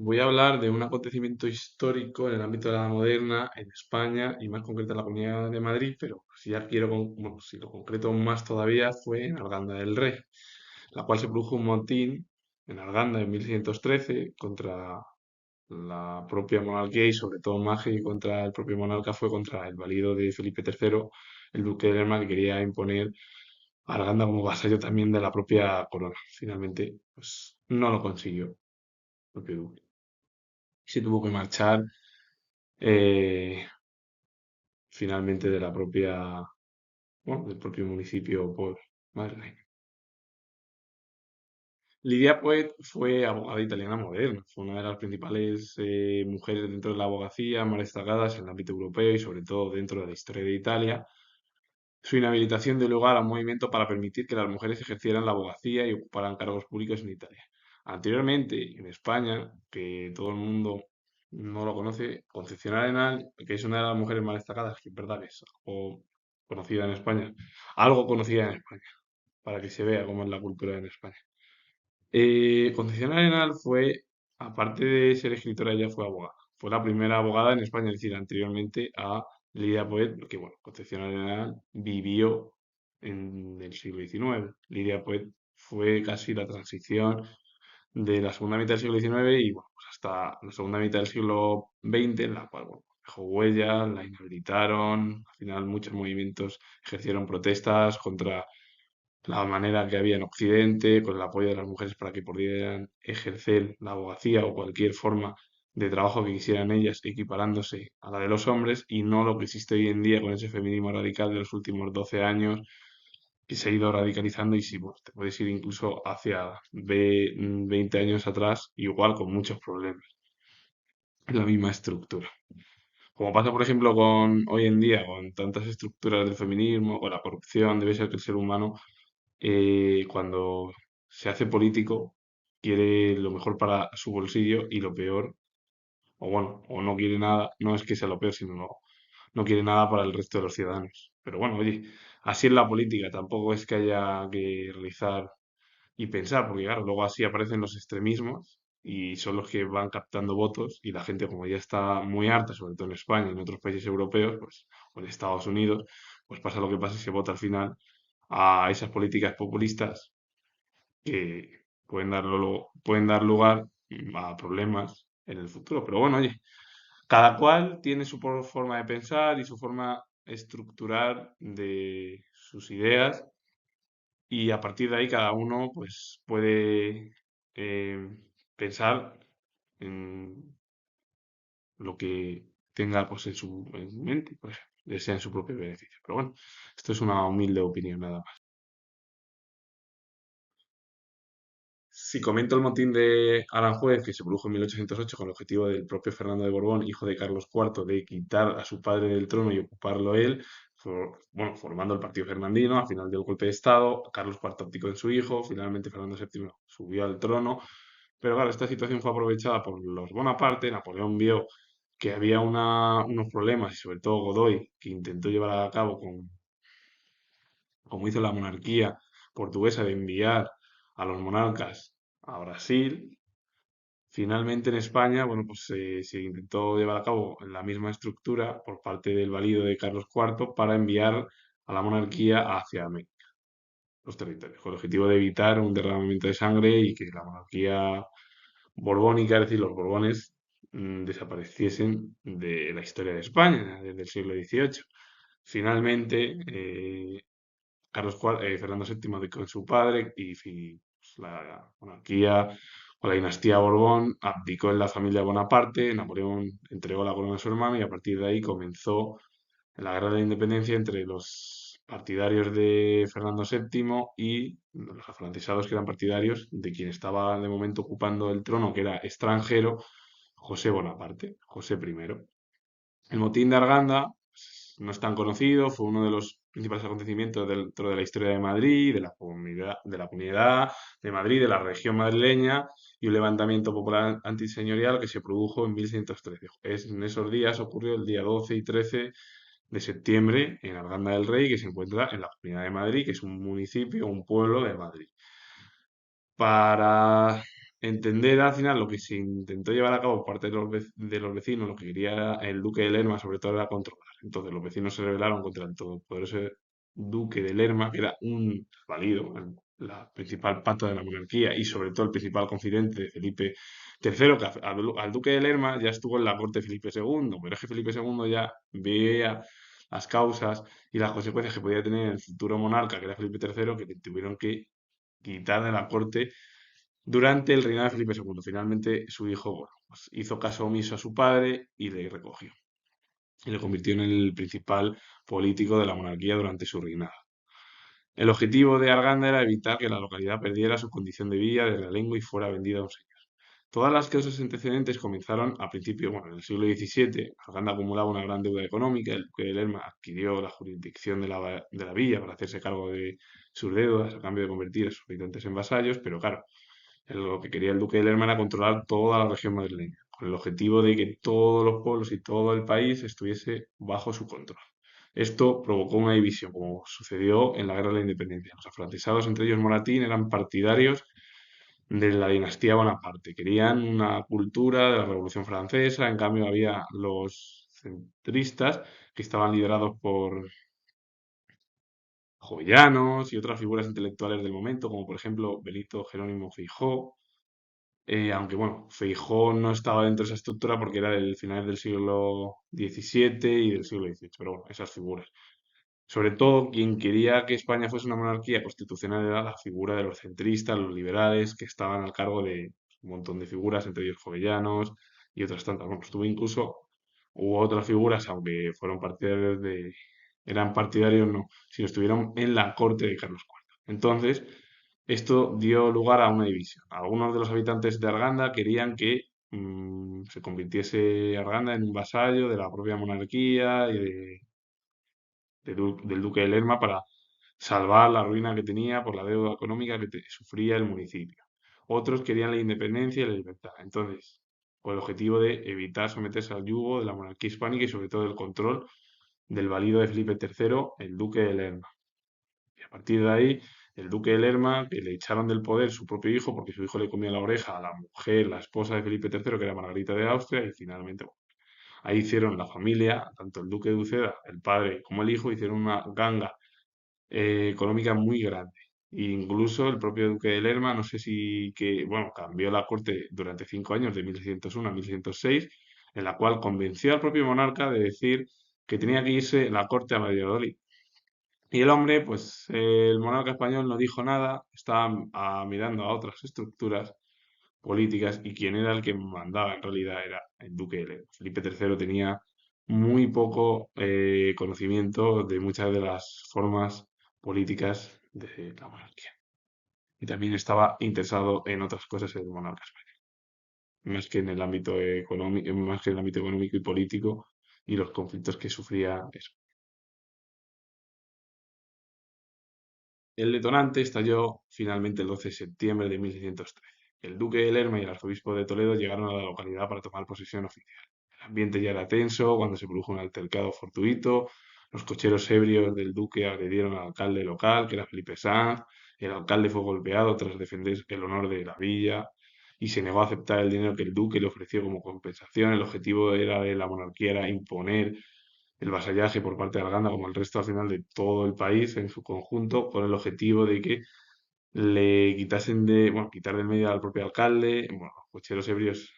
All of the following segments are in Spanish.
Voy a hablar de un acontecimiento histórico en el ámbito de la moderna en España y más concreto en la Comunidad de Madrid, pero si ya quiero, bueno, si lo concreto más todavía, fue en Arganda del Rey, la cual se produjo un motín en Arganda en 1613 contra la propia monarquía y sobre todo más que contra el propio monarca fue contra el valido de Felipe III, el duque de Lerma, que quería imponer a Arganda como vasallo también de la propia corona. Finalmente, pues no lo consiguió el propio duque. Se tuvo que marchar eh, finalmente de la propia, bueno, del propio municipio por Madrid. Lidia Poet fue abogada italiana moderna, fue una de las principales mujeres dentro de la abogacía más destacadas en el ámbito europeo y sobre todo dentro de la historia de Italia. Su inhabilitación dio lugar a un movimiento para permitir que las mujeres ejercieran la abogacía y ocuparan cargos públicos en Italia. Anteriormente, en España, que todo el mundo no lo conoce, Concepción Arenal, que es una de las mujeres más destacadas, que es verdad que es algo conocida en España, algo conocida en España, para que se vea cómo es la cultura en España. Concepción Arenal fue, aparte de ser escritora, ella fue abogada. Fue la primera abogada en España, es decir, anteriormente a Lidia Poet, porque bueno, Concepción Arenal vivió en el siglo XIX. Lidia Poet fue casi la transición de la segunda mitad del siglo XIX y bueno, pues hasta la segunda mitad del siglo XX, en la cual bueno, dejó huellas, la inhabilitaron, al final muchos movimientos ejercieron protestas contra la manera que había en Occidente, con el apoyo de las mujeres para que pudieran ejercer la abogacía o cualquier forma de trabajo que quisieran ellas, equiparándose a la de los hombres, y no lo que existe hoy en día con ese feminismo radical de los últimos 12 años, que se ha ido radicalizando y si bueno, te puedes ir incluso hacia 20 años atrás, igual con muchos problemas, la misma estructura. Como pasa, por ejemplo, con hoy en día, con tantas estructuras del feminismo, con la corrupción, debe ser que el ser humano cuando se hace político, quiere lo mejor para su bolsillo y lo peor, o bueno, o no quiere nada, no es que sea lo peor, sino no quiere nada para el resto de los ciudadanos. Pero bueno, oye, así es la política, tampoco es que haya que realizar y pensar, porque claro, luego así aparecen los extremismos y son los que van captando votos y la gente como ya está muy harta, sobre todo en España y en otros países europeos, pues, o en Estados Unidos, pues pasa lo que pasa y se vota al final a esas políticas populistas que pueden dar lugar a problemas en el futuro. Pero bueno, oye, cada cual tiene su forma de pensar y su forma estructural de sus ideas y a partir de ahí cada uno pues puede eh, pensar en lo que tenga pues en mente, pues desea en su propio beneficio. Pero bueno, esto es una humilde opinión nada más. Si comento el motín de Aranjuez, que se produjo en 1808 con el objetivo del propio Fernando de Borbón, hijo de Carlos IV, de quitar a su padre del trono y ocuparlo él, bueno, formando el partido fernandino, al final del golpe de Estado, Carlos IV abdicó en su hijo, finalmente Fernando VII subió al trono, pero claro, esta situación fue aprovechada por los Bonaparte, Napoleón vio que había unos problemas, y sobre todo Godoy, que intentó llevar a cabo como hizo la monarquía portuguesa, de enviar a los monarcas a Brasil. Finalmente en España, bueno, pues se intentó llevar a cabo la misma estructura por parte del valido de Carlos IV para enviar a la monarquía hacia América, los territorios, con el objetivo de evitar un derramamiento de sangre y que la monarquía borbónica, es decir, los borbones, desapareciesen de la historia de España desde el siglo XVIII. Finalmente, Fernando VII abdicó en su padre y pues, la monarquía o la dinastía Borbón abdicó en la familia Bonaparte, Napoleón entregó la corona a su hermano y a partir de ahí comenzó la guerra de la independencia entre los partidarios de Fernando VII y los afrancesados que eran partidarios de quien estaba de momento ocupando el trono, que era extranjero, José Bonaparte, José I. El motín de Arganda pues, no es tan conocido, fue uno de los principales acontecimientos dentro de la historia de Madrid, de la comunidad de Madrid, de la región madrileña y un levantamiento popular antiseñorial que se produjo en 1113. En esos días ocurrió el día 12 y 13 de septiembre en Arganda del Rey, que se encuentra en la Comunidad de Madrid, que es un municipio, un pueblo de Madrid. Para entender al final lo que se intentó llevar a cabo por parte de de los vecinos, lo que quería el duque de Lerma, sobre todo era controlar. Entonces los vecinos se rebelaron contra el todopoderoso duque de Lerma, que era un válido, la principal pata de la monarquía y sobre todo el principal confidente de Felipe III, que al duque de Lerma ya estuvo en la corte de Felipe II, pero es que Felipe II ya veía las causas y las consecuencias que podía tener el futuro monarca, que era Felipe III, que le tuvieron que quitar de la corte durante el reinado de Felipe II. Finalmente, su hijo, bueno, pues hizo caso omiso a su padre y le recogió. Y le convirtió en el principal político de la monarquía durante su reinado. El objetivo de Arganda era evitar que la localidad perdiera su condición de villa de realengo y fuera vendida a un señor. Todas las causas antecedentes comenzaron a principios, bueno, en el siglo XVII. Arganda acumulaba una gran deuda económica. El duque de Lerma adquirió la jurisdicción de la villa para hacerse cargo de sus deudas a cambio de convertir a sus habitantes en vasallos, pero claro, lo que quería el duque de Lerma era controlar toda la región madrileña, con el objetivo de que todos los pueblos y todo el país estuviese bajo su control. Esto provocó una división, como sucedió en la Guerra de la Independencia. Los afrancesados, entre ellos Moratín, eran partidarios de la dinastía Bonaparte. Querían una cultura de la Revolución Francesa. En cambio, había los centristas que estaban liderados por jovellanos y otras figuras intelectuales del momento, como por ejemplo Benito Jerónimo Feijó. Aunque bueno, Feijó no estaba dentro de esa estructura porque era del final del siglo XVII y del siglo XVIII, pero bueno, esas figuras. Sobre todo, quien quería que España fuese una monarquía constitucional era la figura de los centristas, los liberales, que estaban al cargo de un montón de figuras, entre ellos Jovellanos y otras tantas. Bueno, estuvo incluso, hubo otras figuras, aunque fueron partidarios eran partidarios no, sino estuvieron en la corte de Carlos IV. Entonces, esto dio lugar a una división. Algunos de los habitantes de Arganda querían que se convirtiese Arganda en un vasallo de la propia monarquía y del duque de Lerma para salvar la ruina que tenía por la deuda económica que sufría el municipio. Otros querían la independencia y la libertad. Entonces, con el objetivo de evitar someterse al yugo de la monarquía hispánica y sobre todo el control del valido de Felipe III, el duque de Lerma. Y a partir de ahí, el duque de Lerma, que le echaron del poder su propio hijo, porque su hijo le comía la oreja a la mujer, la esposa de Felipe III, que era Margarita de Austria, y finalmente, bueno, ahí hicieron la familia, tanto el duque de Uceda, el padre como el hijo, hicieron una ganga económica muy grande. E incluso el propio duque de Lerma, no sé si que, bueno, cambió la corte durante 5 años, de 1601 a 1606, en la cual convenció al propio monarca de decir que tenía que irse la corte a Valladolid. Y el hombre, pues el monarca español no dijo nada, estaba mirando a otras estructuras políticas y quien era el que mandaba en realidad era el duque de Lerma. Felipe III tenía muy poco conocimiento de muchas de las formas políticas de la monarquía. Y también estaba interesado en otras cosas el monarca español, más que en el ámbito económico, más que en el ámbito económico y político y los conflictos que sufría eso. El detonante estalló finalmente el 12 de septiembre de 1613. El duque de Lerma y el arzobispo de Toledo llegaron a la localidad para tomar posesión oficial. El ambiente ya era tenso cuando se produjo un altercado fortuito. Los cocheros ebrios del duque agredieron al alcalde local, que era Felipe Sanz. El alcalde fue golpeado tras defender el honor de la villa y se negó a aceptar el dinero que el duque le ofreció como compensación. El objetivo era de la monarquía era imponer el vasallaje por parte de Arganda, como el resto al final de todo el país en su conjunto, con el objetivo de que le quitasen bueno, quitar del medio al propio alcalde. Bueno, los cocheros ebrios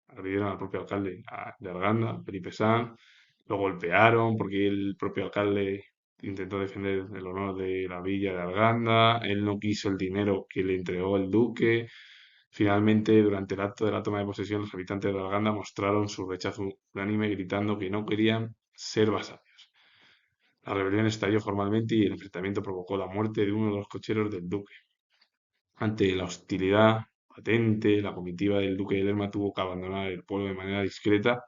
agredieron al propio alcalde de Arganda, Felipe Sanz, lo golpearon porque el propio alcalde intentó defender el honor de la villa de Arganda, él no quiso el dinero que le entregó el duque. Finalmente, durante el acto de la toma de posesión, los habitantes de Arganda mostraron su rechazo unánime gritando que no querían ser vasallos. La rebelión estalló formalmente y el enfrentamiento provocó la muerte de uno de los cocheros del duque. Ante la hostilidad patente, la comitiva del duque de Lerma tuvo que abandonar el pueblo de manera discreta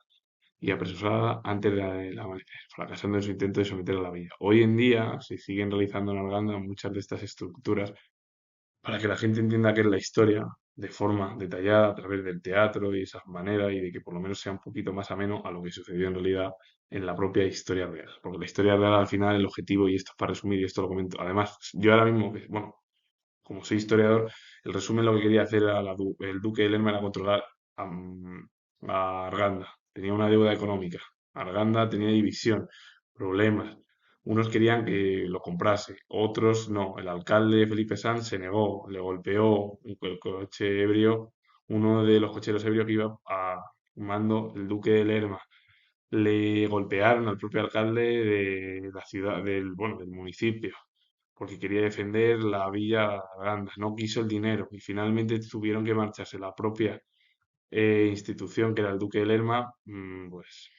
y apresurada antes del amanecer, fracasando en su intento de someter a la villa. Hoy en día se siguen realizando en Arganda muchas de estas estructuras para que la gente entienda qué es la historia de forma detallada a través del teatro y esas maneras y de que por lo menos sea un poquito más ameno a lo que sucedió en realidad en la propia historia real. Porque la historia real al final, el objetivo, y esto es para resumir y esto lo comento, además yo ahora mismo, bueno, como soy historiador, el resumen lo que quería hacer era el duque de Lerma era controlar a Arganda. Tenía una deuda económica. Arganda tenía división, problemas. Unos querían que lo comprase, otros no. El alcalde Felipe Sanz se negó, le golpeó el coche ebrio, uno de los cocheros ebrios que iba a mando el duque de Lerma. Le golpearon al propio alcalde de la ciudad, bueno, del municipio porque quería defender la villa Arganda, no quiso el dinero y finalmente tuvieron que marcharse la propia institución que era el Duque de Lerma, pues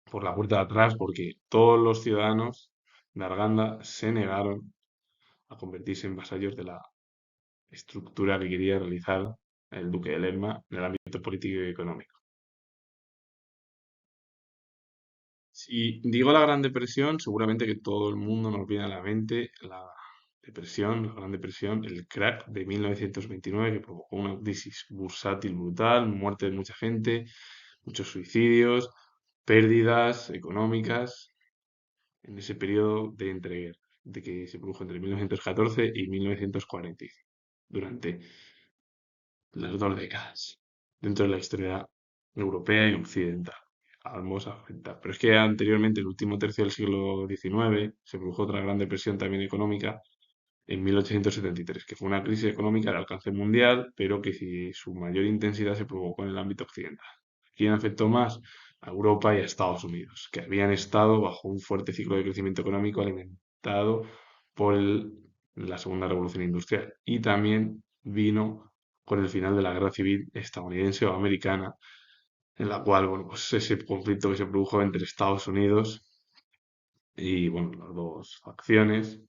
por la puerta de atrás, porque todos los ciudadanos de Arganda se negaron a convertirse en vasallos de la estructura que quería realizar el Duque de Lerma en el ámbito político y económico. Si digo la Gran Depresión, seguramente que todo el mundo nos viene a la mente la Gran Depresión, el crack de 1929 que provocó una crisis bursátil brutal, muerte de mucha gente, muchos suicidios, pérdidas económicas en ese periodo de entreguerras, de que se produjo entre 1914 y 1945, durante las dos décadas, dentro de la historia europea y occidental. Ambos afectan. Pero es que anteriormente, el último tercio del siglo XIX, se produjo otra gran depresión también económica en 1873, que fue una crisis económica de alcance mundial, pero que su mayor intensidad se provocó en el ámbito occidental. ¿Quién afectó más? A Europa y a Estados Unidos, que habían estado bajo un fuerte ciclo de crecimiento económico alimentado por la Segunda Revolución Industrial. Y también vino con el final de la Guerra Civil estadounidense o americana, en la cual, bueno, pues ese conflicto que se produjo entre Estados Unidos y, bueno, las dos facciones,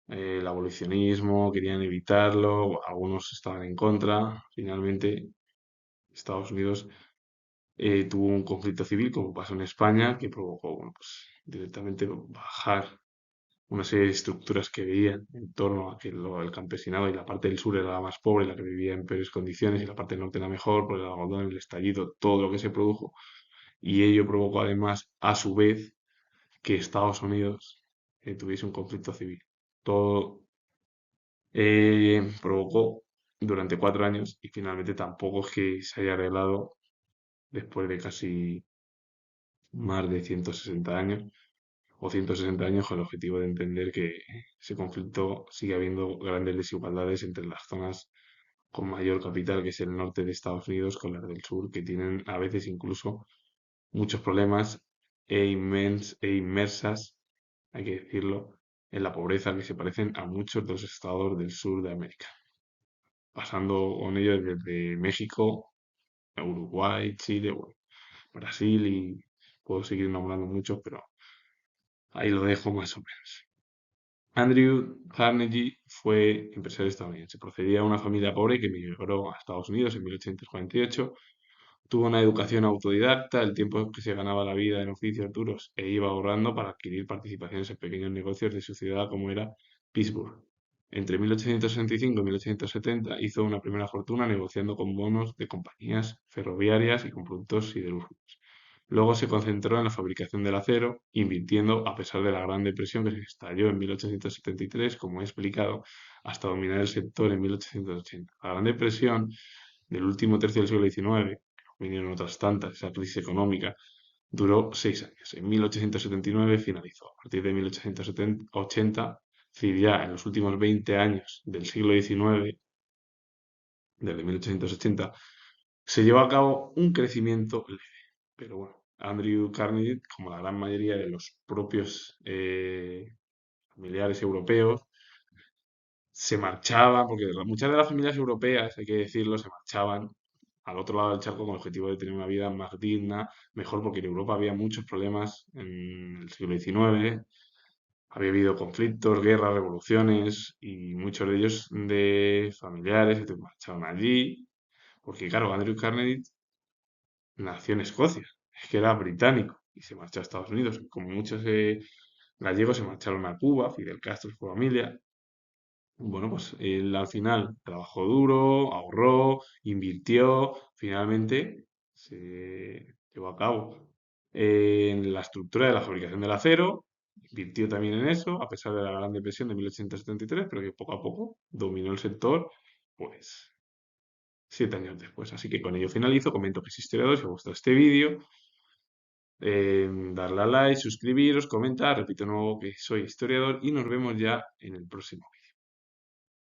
el abolicionismo, querían evitarlo, algunos estaban en contra. Finalmente, Estados Unidos tuvo un conflicto civil, como pasó en España, que provocó, bueno, pues, directamente bajar una serie de estructuras que veían en torno a que el campesinado y la parte del sur era la más pobre, la que vivía en peores condiciones, y la parte del norte era mejor, por el algodón, el estallido, todo lo que se produjo. Y ello provocó además, a su vez, que Estados Unidos tuviese un conflicto civil. Todo provocó durante 4 años y finalmente tampoco es que se haya arreglado después de casi más de 160 años o 160 años con el objetivo de entender que ese conflicto sigue habiendo grandes desigualdades entre las zonas con mayor capital, que es el norte de Estados Unidos, con las del sur, que tienen a veces incluso muchos problemas e inmersas, hay que decirlo, en la pobreza que se parecen a muchos de los estados del sur de América, pasando con ellos desde México, a Uruguay, Chile, bueno, Brasil y puedo seguir nombrando muchos, pero ahí lo dejo más o menos. Andrew Carnegie fue empresario estadounidense. Procedía de una familia pobre que emigró a Estados Unidos en 1848. Tuvo una educación autodidacta, el tiempo que se ganaba la vida en oficios duros e iba ahorrando para adquirir participaciones en pequeños negocios de su ciudad como era Pittsburgh. Entre 1865 y 1870 hizo una primera fortuna negociando con bonos de compañías ferroviarias y con productos siderúrgicos. Luego se concentró en la fabricación del acero, invirtiendo a pesar de la Gran Depresión que se estalló en 1873, como he explicado, hasta dominar el sector en 1880. La Gran Depresión del último tercio del siglo XIX, vinieron otras tantas, esa crisis económica, duró 6 años. En 1879 finalizó. A partir de 1880, es decir, ya en los últimos 20 años del siglo XIX, desde 1880, se llevó a cabo un crecimiento leve. Pero bueno, Andrew Carnegie, como la gran mayoría de los propios familiares europeos, se marchaban, porque muchas de las familias europeas, hay que decirlo, se marchaban al otro lado del charco con el objetivo de tener una vida más digna, mejor, porque en Europa había muchos problemas en el siglo XIX, había habido conflictos, guerras, revoluciones, y muchos de ellos de familiares se marchaban allí, porque claro, Andrew Carnegie nació en Escocia, es que era británico y se marchó a Estados Unidos. Como muchos gallegos se marcharon a Cuba, Fidel Castro y su familia. Bueno, pues él al final trabajó duro, ahorró, invirtió, finalmente se llevó a cabo en la estructura de la fabricación del acero, invirtió también en eso, a pesar de la Gran Depresión de 1873, pero que poco a poco dominó el sector, pues 7 años después. Así que con ello finalizo, comento que es historiador, si os gusta este vídeo, darle a like, suscribiros, comentar, repito de nuevo que soy historiador y nos vemos ya en el próximo vídeo.